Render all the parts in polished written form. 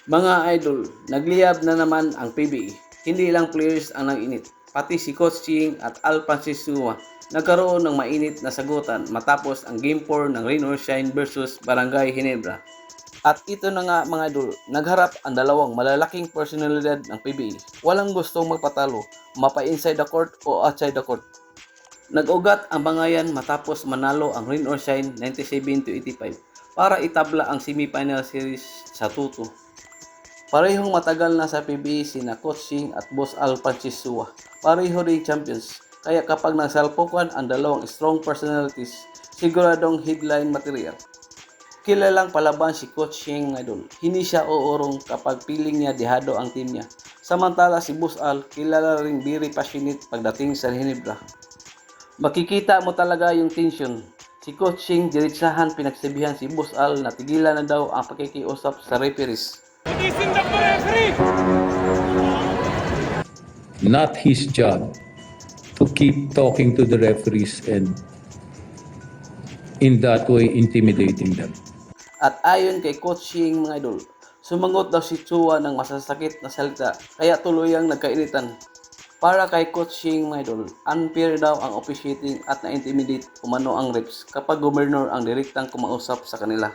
Mga idol, nagliyab na naman ang PBA. Hindi lang players ang nang-init, pati si Coach Ching at Alpan Sisua nagkaroon ng mainit na sagutan matapos ang Game 4 ng Rain or Shine versus Barangay Ginebra. At ito na nga mga idol, nagharap ang dalawang malalaking personalidad ng PBA. Walang gustong magpatalo, mapa-inside the court o outside the court. Nag-ugat ang bangayan matapos manalo ang Rain or Shine 97-85 para itabla ang semifinal series sa 2-2. Parehong matagal na sa PBA sina Coach Ching at Boss Al Panchisua. Pareho ring champions. Kaya kapag nagsalpukan ang dalawang strong personalities, siguradong headline material. Kilalang palaban si Coach Ching idol. Hindi siya uurong kapag piling niya dehado ang team niya. Samantala si Boss Al, kilala ring very passionate pagdating sa Ginebra. Makikita mo talaga yung tension. Si Coach Ching diretsahan pinagsabihan si Boss Al na tigilan na daw ang pakikiusap sa referees. Not his job to keep talking to the referees and in that way intimidating them. At ayon kay Coach Ching mga idol, sumangot daw si Chua ng masasakit na salita kaya tuluyang nagkainitan. Para kay Coach Ching mga idol, unfair daw ang officiating at na-intimidate umano ang refs kapag governor ang direktang kumausap sa kanila.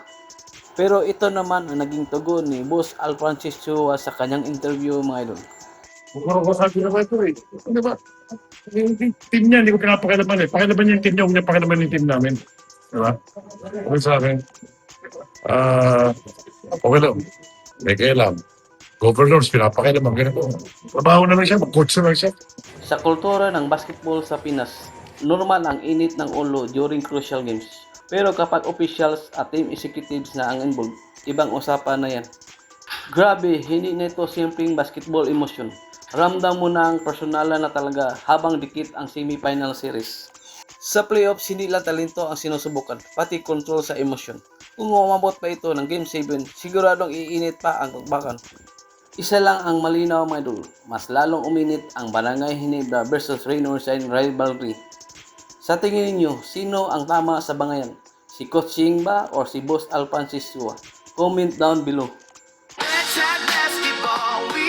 Pero ito naman ang naging tugon ni Boss Al Francis Chua sa kanyang interview mga idol. Kung ako sabi naman ito eh. Ano ba? Yung team niya, hindi ko pinapakilaman eh. Pakilaman niya yung team niya, huwag niya pakilaman yung team namin. Diba? Okay sa akin. Okay lang. May kailam. Governors, pinapakilaman. Ganito. Trabaho na lang siya, mag-coach na lang siya. Sa kultura ng basketball sa Pinas, normal ang init ng ulo during crucial games. Pero kapag officials at team executives na ang involved, ibang usapan na yan. Grabe, hindi nito simpleng basketball emotion. Ramdam mo na ang personalan na talaga habang dikit ang semifinal series. Sa playoffs, hindi lang talento ang sinusubukan, pati control sa emosyon. Kung umabot pa ito ng Game 7, siguradong iinit pa ang bakbakan. Isa lang ang malinaw mga idol, mas lalong uminit ang Barangay Ginebra versus Rain or Shine rivalry. Sa tingin ninyo, sino ang tama sa bangayan? Si Coach Ching ba or si Boss Al Francis Chua? Comment down below. Let's basketball.